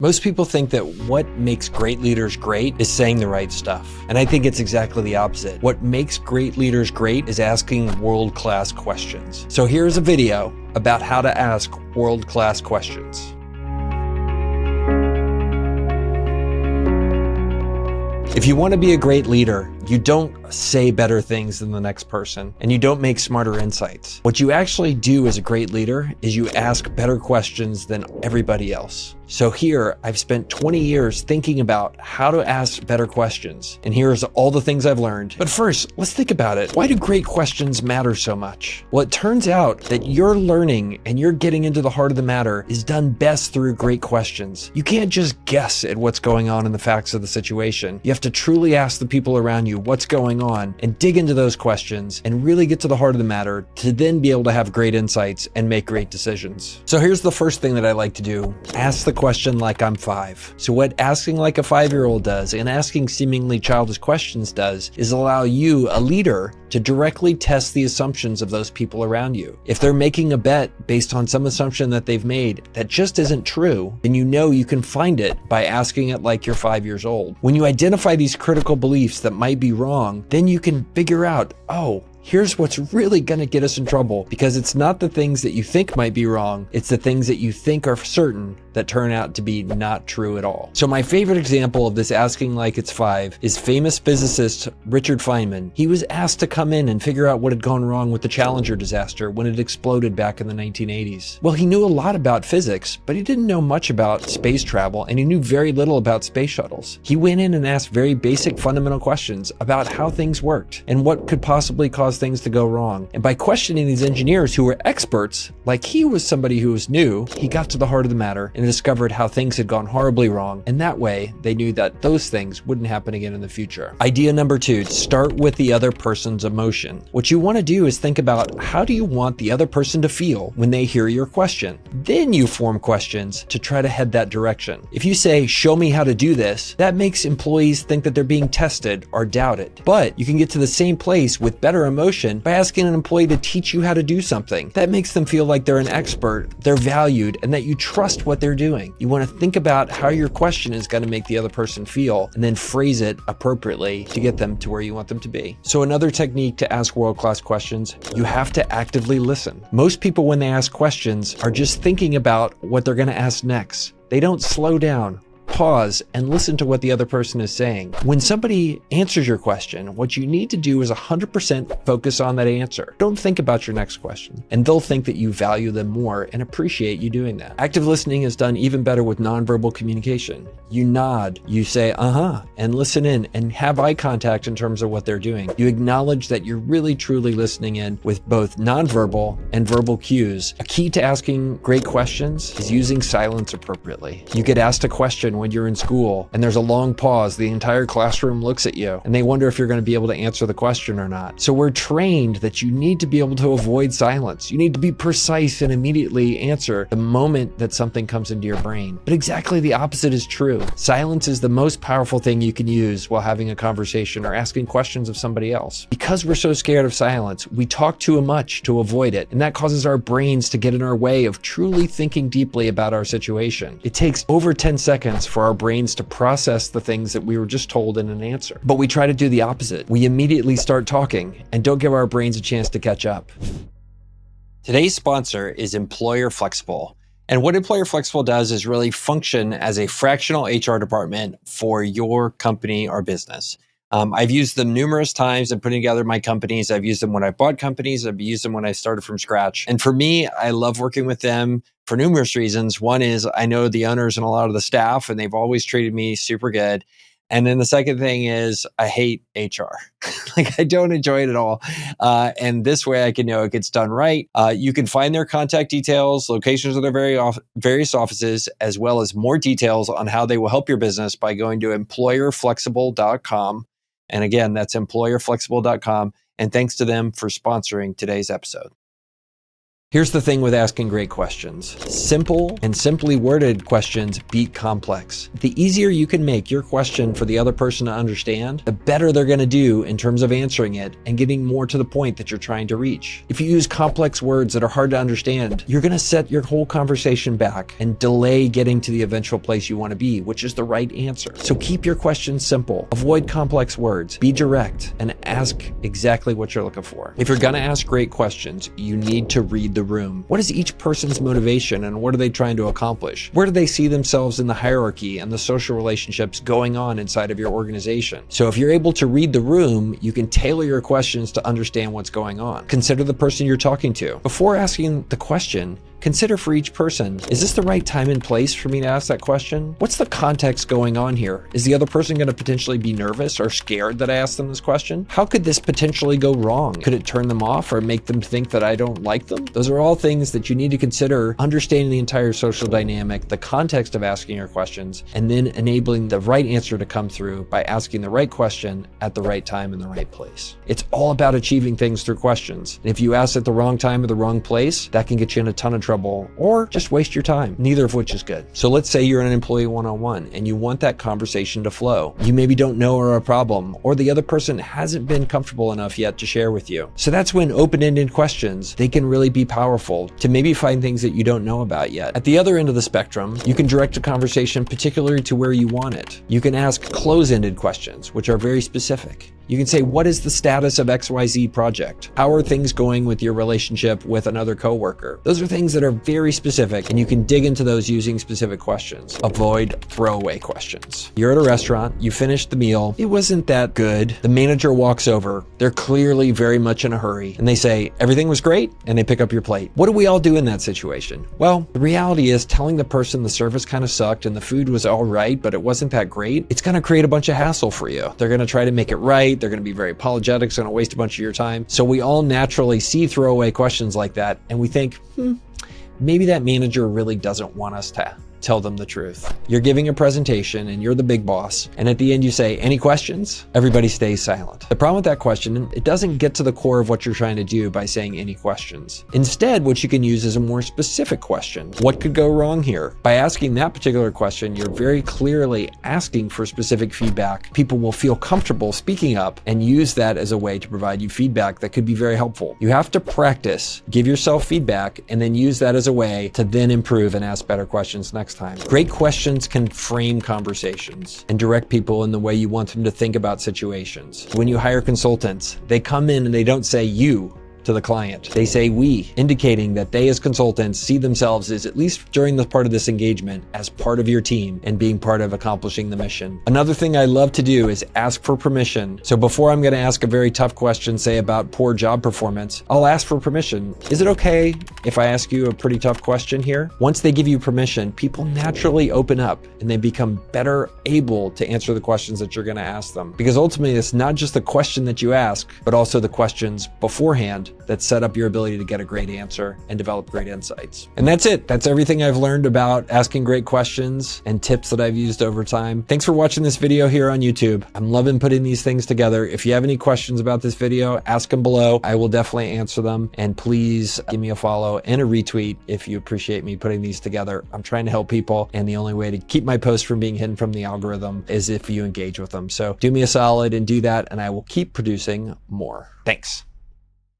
Most people think that what makes great leaders great is saying the right stuff. And I think it's exactly the opposite. What makes great leaders great is asking world-class questions. So here's a video about how to ask world-class questions. If you want to be a great leader, you don't say better things than the next person, and you don't make smarter insights. What you actually do as a great leader is you ask better questions than everybody else. So here, I've spent 20 years thinking about how to ask better questions, and here's all the things I've learned. But first, let's think about it. Why do great questions matter so much? Well, it turns out that your learning and you're getting into the heart of the matter is done best through great questions. You can't just guess at what's going on in the facts of the situation. You have to truly ask the people around you what's going on and dig into those questions and really get to the heart of the matter to then be able to have great insights and make great decisions. So here's the first thing that I like to do. Ask the question like I'm 5. So what asking like a 5-year-old does and asking seemingly childish questions does is allow you, a leader, to directly test the assumptions of those people around you. If they're making a bet based on some assumption that they've made that just isn't true, then you know you can find it by asking it like you're 5 years old. When you identify these critical beliefs that might be wrong, then you can figure out, oh, here's what's really going to get us in trouble, because it's not the things that you think might be wrong, it's the things that you think are certain that turn out to be not true at all. So my favorite example of this asking like it's 5 is famous physicist Richard Feynman. He was asked to come in and figure out what had gone wrong with the Challenger disaster when it exploded back in the 1980s. Well, he knew a lot about physics, but he didn't know much about space travel, and he knew very little about space shuttles. He went in and asked very basic fundamental questions about how things worked and what could possibly cause things to go wrong. And by questioning these engineers who were experts, like he was somebody who was new, he got to the heart of the matter and discovered how things had gone horribly wrong. And that way, they knew that those things wouldn't happen again in the future. Idea number 2, start with the other person's emotion. What you want to do is think about, how do you want the other person to feel when they hear your question? Then you form questions to try to head that direction. If you say, show me how to do this, that makes employees think that they're being tested or doubted. But you can get to the same place with better emotion by asking an employee to teach you how to do something. That makes them feel like they're an expert, they're valued, and that you trust what they're doing. You want to think about how your question is going to make the other person feel, and then phrase it appropriately to get them to where you want them to be. So another technique to ask world-class questions, you have to actively listen. Most people, when they ask questions, are just thinking about what they're going to ask next. They don't slow down, pause, and listen to what the other person is saying. When somebody answers your question, what you need to do is 100% focus on that answer. Don't think about your next question, and they'll think that you value them more and appreciate you doing that. Active listening is done even better with nonverbal communication. You nod, you say, and listen in and have eye contact in terms of what they're doing. You acknowledge that you're really truly listening in with both nonverbal and verbal cues. A key to asking great questions is using silence appropriately. You get asked a question when you're in school and there's a long pause, the entire classroom looks at you and they wonder if you're going to be able to answer the question or not. So we're trained that you need to be able to avoid silence. You need to be precise and immediately answer the moment that something comes into your brain. But exactly the opposite is true. Silence is the most powerful thing you can use while having a conversation or asking questions of somebody else. Because we're so scared of silence, we talk too much to avoid it, and that causes our brains to get in our way of truly thinking deeply about our situation. It takes over 10 seconds for our brains to process the things that we were just told in an answer. But we try to do the opposite. We immediately start talking and don't give our brains a chance to catch up. Today's sponsor is Employer Flexible. And what Employer Flexible does is really function as a fractional HR department for your company or business. I've used them numerous times in putting together my companies. I've used them when I bought companies. I've used them when I started from scratch. And for me, I love working with them for numerous reasons. One is I know the owners and a lot of the staff, and they've always treated me super good. And then the second thing is I hate HR. Like, I don't enjoy it at all. And this way I can know it gets done right. You can find their contact details, locations of their various offices, as well as more details on how they will help your business by going to employerflexible.com. And again, that's employerflexible.com. And thanks to them for sponsoring today's episode. Here's the thing with asking great questions. Simple and simply worded questions beat complex. The easier you can make your question for the other person to understand, the better they're going to do in terms of answering it and getting more to the point that you're trying to reach. If you use complex words that are hard to understand, you're going to set your whole conversation back and delay getting to the eventual place you want to be, which is the right answer. So keep your questions simple. Avoid complex words. Be direct and ask exactly what you're looking for. If you're going to ask great questions, you need to read the room. What is each person's motivation and what are they trying to accomplish? Where do they see themselves in the hierarchy and the social relationships going on inside of your organization? So if you're able to read the room, you can tailor your questions to understand what's going on. Consider the person you're talking to. Before asking the question, consider for each person, is this the right time and place for me to ask that question? What's the context going on here? Is the other person going to potentially be nervous or scared that I asked them this question? How could this potentially go wrong? Could it turn them off or make them think that I don't like them? Those are all things that you need to consider, understanding the entire social dynamic, the context of asking your questions, and then enabling the right answer to come through by asking the right question at the right time in the right place. It's all about achieving things through questions. And if you ask at the wrong time or the wrong place, that can get you in a ton of trouble or just waste your time, neither of which is good. So let's say you're in an employee one-on-one and you want that conversation to flow. You maybe don't know or a problem, or the other person hasn't been comfortable enough yet to share with you. So that's when open-ended questions, they can really be powerful to maybe find things that you don't know about yet. At the other end of the spectrum, you can direct a conversation particularly to where you want it. You can ask close-ended questions, which are very specific. You can say, what is the status of XYZ project? How are things going with your relationship with another coworker? Those are things that are very specific, and you can dig into those using specific questions. Avoid throwaway questions. You're at a restaurant, you finished the meal, it wasn't that good. The manager walks over, they're clearly very much in a hurry, and they say, everything was great, and they pick up your plate. What do we all do in that situation? Well, the reality is telling the person the service kind of sucked and the food was all right, but it wasn't that great, it's gonna create a bunch of hassle for you. They're gonna try to make it right, they're gonna be very apologetic, it's gonna waste a bunch of your time. So we all naturally see throwaway questions like that, and we think, maybe that manager really doesn't want us to tell them the truth. You're giving a presentation and you're the big boss, and at the end you say, any questions? Everybody stays silent. The problem with that question, it doesn't get to the core of what you're trying to do by saying any questions. Instead, what you can use is a more specific question. What could go wrong here? By asking that particular question, you're very clearly asking for specific feedback. People will feel comfortable speaking up and use that as a way to provide you feedback that could be very helpful. You have to practice, give yourself feedback, and then use that as a way to then improve and ask better questions next time. Great questions can frame conversations and direct people in the way you want them to think about situations. When you hire consultants, they come in and they don't say you to the client. They say we, indicating that they as consultants see themselves as, at least during the part of this engagement, as part of your team and being part of accomplishing the mission. Another thing I love to do is ask for permission. So before I'm going to ask a very tough question, say about poor job performance, I'll ask for permission. Is it okay if I ask you a pretty tough question here? Once they give you permission, people naturally open up and they become better able to answer the questions that you're going to ask them. Because ultimately, it's not just the question that you ask, but also the questions beforehand that set up your ability to get a great answer and develop great insights. And that's it. That's everything I've learned about asking great questions and tips that I've used over time. Thanks for watching this video here on YouTube. I'm loving putting these things together. If you have any questions about this video, ask them below. I will definitely answer them. And please give me a follow and a retweet if you appreciate me putting these together. I'm trying to help people, and the only way to keep my posts from being hidden from the algorithm is if you engage with them. So do me a solid and do that, and I will keep producing more. Thanks.